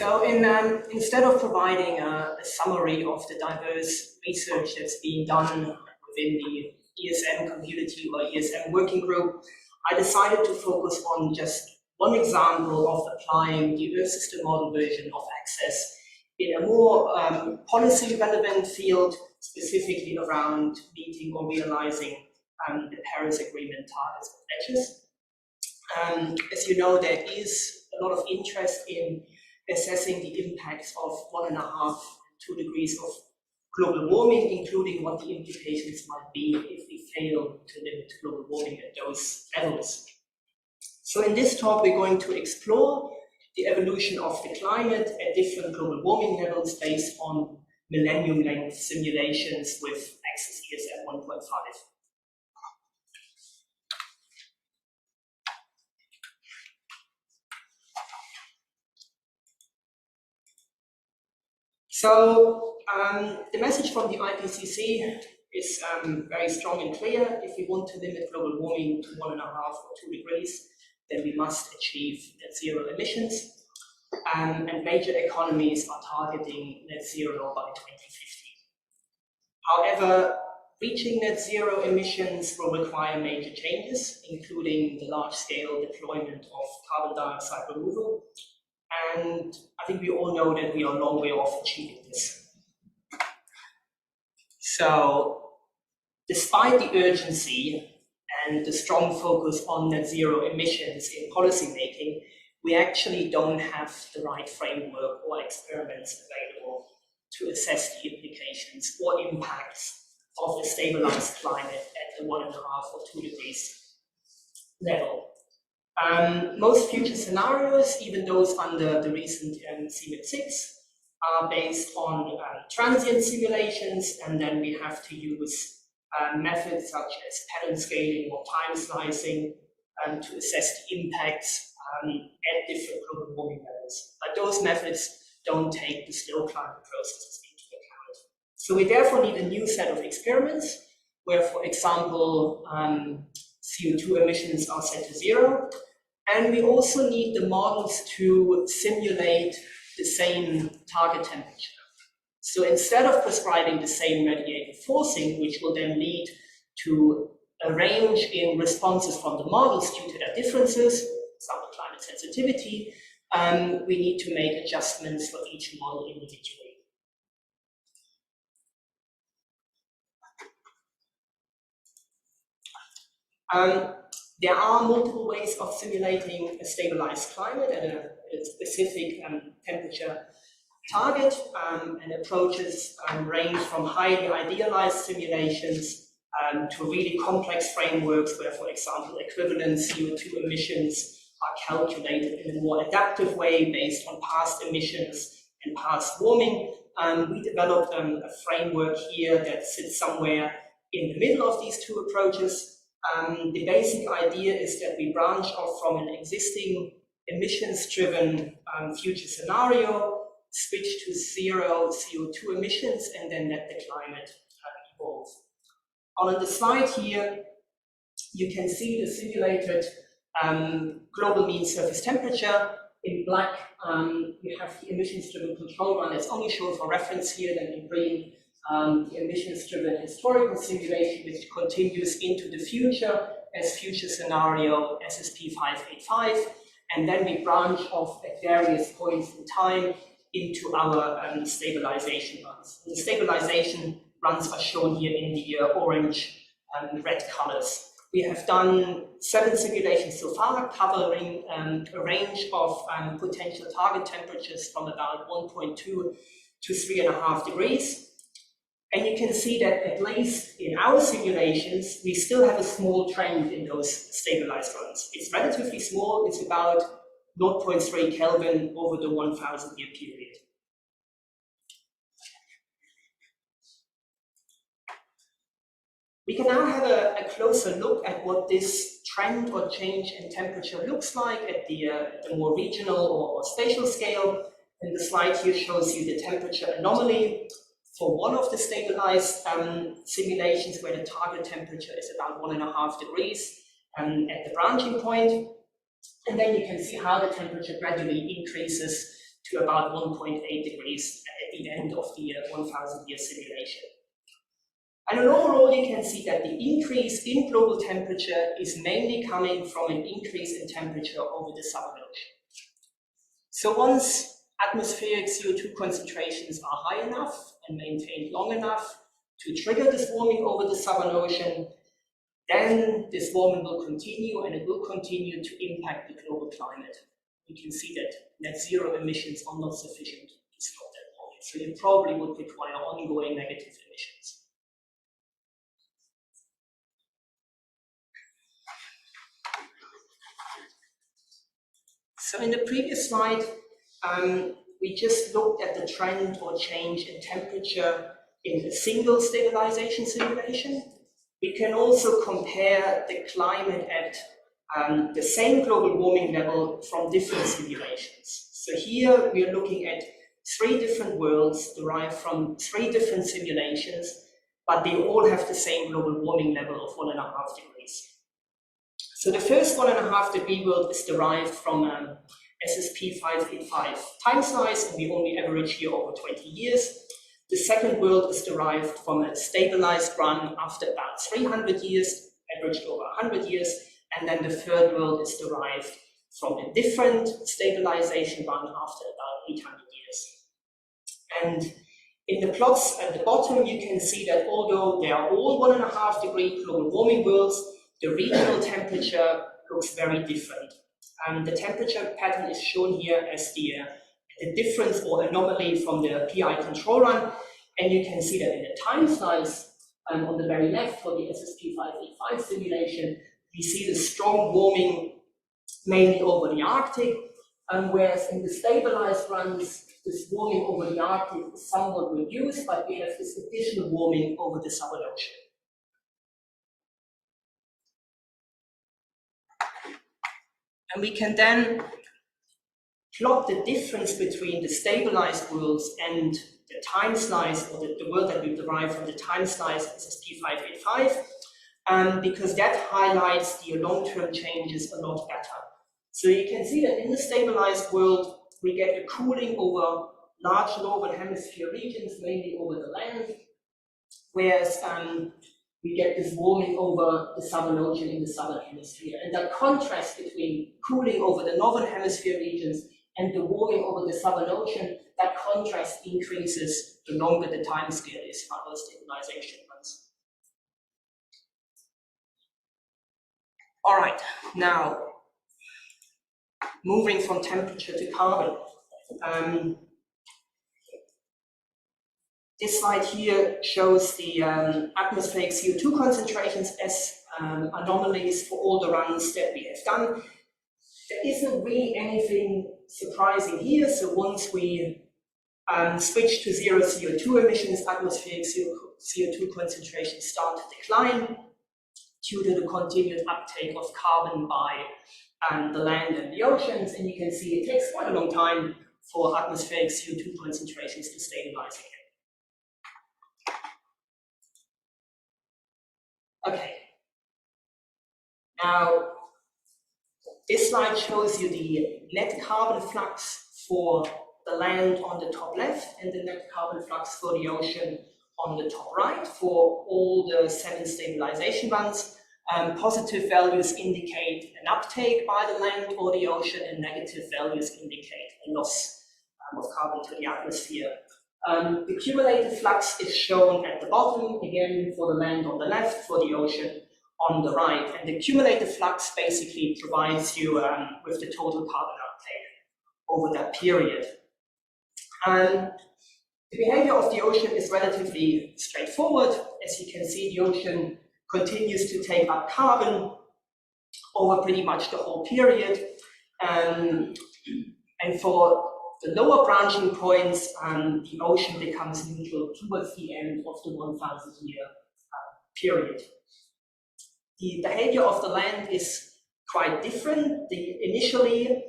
Instead of providing a summary of the diverse research that's being done within the ESM community or ESM working group, I decided to focus on just one example of applying the Earth system model version of ACCESS in a more policy-relevant field, specifically around meeting or realizing the Paris Agreement targets and pledges. As you know, there is a lot of interest in assessing the impacts of 1.5 to 2 degrees of global warming, including what the implications might be if we fail to limit global warming at those levels. So in this talk, we're going to explore the evolution of the climate at different global warming levels based on millennium-length simulations with ACCESS-ESM 1.5. So the message from the IPCC is very strong and clear. If we want to limit global warming to 1.5 or 2 degrees, then we must achieve net zero emissions. And major economies are targeting net zero by 2050. However, reaching net zero emissions will require major changes, including the large-scale deployment of carbon dioxide removal. And I think we all know that we are a long way off achieving this. So, despite the urgency and the strong focus on net zero emissions in policymaking, we actually don't have the right framework or experiments available to assess the implications or impacts of a stabilized climate at the 1.5 or 2 degrees level. Most future scenarios, even those under the recent CMIP6, are based on transient simulations, and then we have to use methods such as pattern scaling or time slicing to assess the impacts at different global warming levels. But those methods don't take the slow climate processes into account. So we therefore need a new set of experiments where, for example, CO2 emissions are set to 0. And we also need the models to simulate the same target temperature. So instead of prescribing the same radiative forcing, which will then lead to a range in responses from the models due to their differences, example climate sensitivity, we need to make adjustments for each model individually. There are multiple ways of simulating a stabilized climate at a specific temperature target, and approaches range from highly idealized simulations to really complex frameworks where, for example, equivalent CO2 emissions are calculated in a more adaptive way based on past emissions and past warming. We developed a framework here that sits somewhere in the middle of these two approaches. The basic idea is that we branch off from an existing emissions-driven future scenario, switch to 0 CO2 emissions, and then let the climate evolve. On the slide here, you can see the simulated global mean surface temperature. In black, you have the emissions-driven control run that's only shown for reference here, then in green, the emissions-driven historical simulation, which continues into the future as future scenario SSP 585, and then we branch off at various points in time into our stabilization runs. And the stabilization runs are shown here in the orange and red colors. We have done 7 simulations so far, covering a range of potential target temperatures from about 1.2 to 3.5 degrees. And you can see that at least in our simulations, we still have a small trend in those stabilized runs. It's relatively small, it's about 0.3 Kelvin over the 1,000-year period. We can now have a closer look at what this trend or change in temperature looks like at the more regional or spatial scale. And the slide here shows you the temperature anomaly for one of the stabilized simulations where the target temperature is about 1.5 degrees at the branching point. And then you can see how the temperature gradually increases to about 1.8 degrees at the end of the 1,000-year simulation. And overall, you can see that the increase in global temperature is mainly coming from an increase in temperature over the Southern Ocean. So once atmospheric CO2 concentrations are high enough and maintained long enough to trigger this warming over the Southern Ocean, then this warming will continue, and it will continue to impact the global climate. You can see that net zero emissions are not sufficient to stop that warming, so you probably would require ongoing negative emissions. So in the previous slide, we just looked at the trend or change in temperature in a single stabilization simulation. We can also compare the climate at the same global warming level from different simulations. So here we are looking at 3 different worlds derived from 3 different simulations, but they all have the same global warming level of 1.5 degrees. So the first 1.5 degree world is derived from SSP-585 time slice, and we only average here over 20 years. The second world is derived from a stabilized run after about 300 years, averaged over 100 years, and then the third world is derived from a different stabilization run after about 800 years. And in the plots at the bottom, you can see that although they are all 1.5 degree global warming worlds, the regional temperature looks very different. The temperature pattern is shown here as the difference or anomaly from the PI control run, and you can see that in the time slice on the very left for the SSP-585 simulation, we see the strong warming mainly over the Arctic, whereas in the stabilized runs, this warming over the Arctic is somewhat reduced, but we have this additional warming over the Southern Ocean. And we can then plot the difference between the stabilized worlds and the time slice, or the world that we derive from the time slice SSP-585, because that highlights the long-term changes a lot better. So you can see that in the stabilized world, we get a cooling over large northern hemisphere regions, mainly over the land, whereas we get this warming over the Southern Ocean in the southern hemisphere. And the contrast between cooling over the northern hemisphere regions and the warming over the Southern Ocean, that contrast increases the longer the time scale is for our stabilization runs. All right, now moving from temperature to carbon. This slide here shows the atmospheric CO2 concentrations as anomalies for all the runs that we have done. There isn't really anything surprising here. So once we switch to zero CO2 emissions, atmospheric CO2 concentrations start to decline due to the continued uptake of carbon by the land and the oceans. And you can see it takes quite a long time for atmospheric CO2 concentrations to stabilize again. Okay, now this slide shows you the net carbon flux for the land on the top left and the net carbon flux for the ocean on the top right for all the 7 stabilization runs. Positive values indicate an uptake by the land or the ocean, and negative values indicate a loss of carbon to the atmosphere. The cumulative flux is shown at the bottom, again for the land on the left, for the ocean on the right. And the cumulative flux basically provides you with the total carbon uptake over that period. The behavior of the ocean is relatively straightforward. As you can see, the ocean continues to take up carbon over pretty much the whole period. And for the lower branching points, the ocean becomes neutral towards the end of the 1,000-year period. The behavior of the land is quite different. Initially,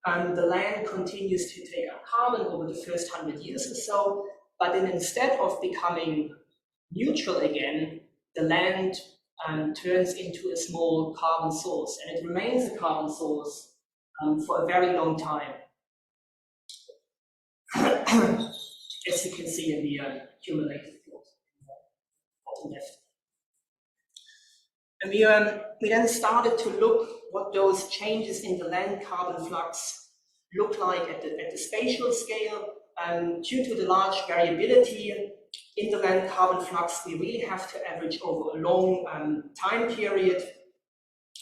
the land continues to take up carbon over the first 100 years or so, but then instead of becoming neutral again, the land turns into a small carbon source, and it remains a carbon source for a very long time. as you can see in the cumulative plot in the bottom left. And we then started to look what those changes in the land carbon flux look like at the spatial scale. Due to the large variability in the land carbon flux, we really have to average over a long time period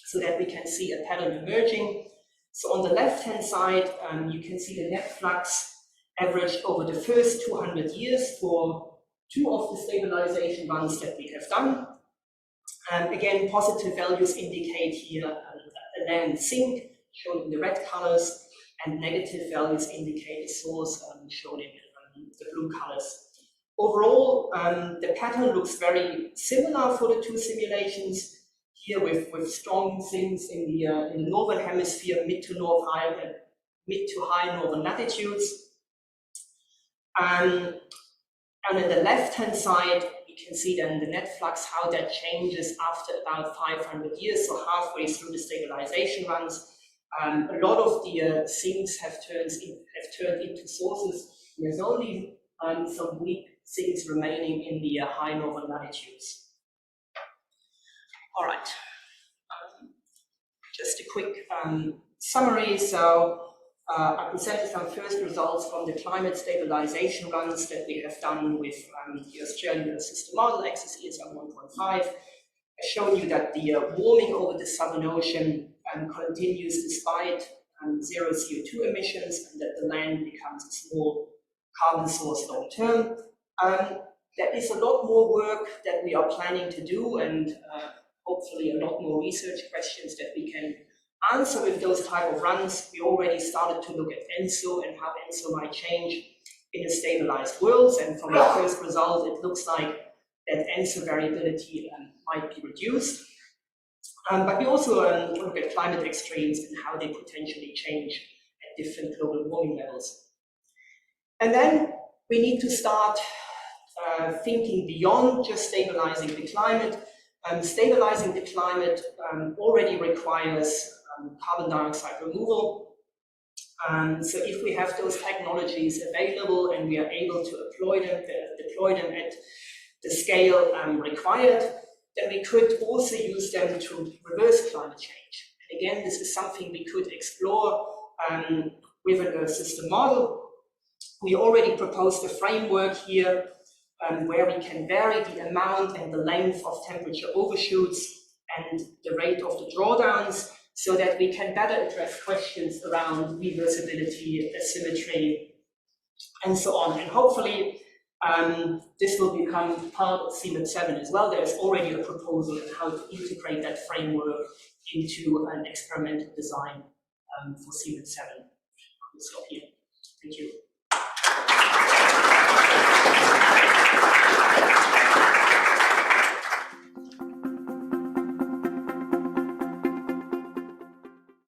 so that we can see a pattern emerging. So on the left-hand side, you can see the net flux averaged over the first 200 years for 2 of the stabilization runs that we have done. Again, positive values indicate here a land sink, shown in the red colors, and negative values indicate a source, shown in the blue colors. Overall, the pattern looks very similar for the 2 simulations, here with strong sinks in the northern hemisphere, mid to high northern latitudes. And on the left-hand side, you can see then the net flux, how that changes after about 500 years, so halfway through the stabilization runs. A lot of the sinks have turned into sources. There's only some weak sinks remaining in the high northern latitudes. All right, just a quick summary. So I presented some first results from the climate stabilization runs that we have done with the Australian system model, ACCESS-ESM 1.5. I've shown you that the warming over the Southern Ocean continues despite 0 CO2 emissions, and that the land becomes a small carbon source long term. There is a lot more work that we are planning to do, and hopefully a lot more research questions that we can answer with those type of runs. We already started to look at ENSO and how ENSO might change in a stabilized world, and from the first result, it looks like that ENSO variability might be reduced. But we also look at climate extremes and how they potentially change at different global warming levels. And then we need to start thinking beyond just stabilizing the climate. Stabilizing the climate already requires carbon dioxide removal. So if we have those technologies available and we are able to deploy them at the scale required, then we could also use them to reverse climate change. And again, this is something we could explore with a system model. We already proposed a framework here where we can vary the amount and the length of temperature overshoots and the rate of the drawdowns, so that we can better address questions around reversibility, asymmetry, and so on. And hopefully this will become part of CMIP7 as well. There's already a proposal on how to integrate that framework into an experimental design for CMIP7. I'll stop here. Thank you.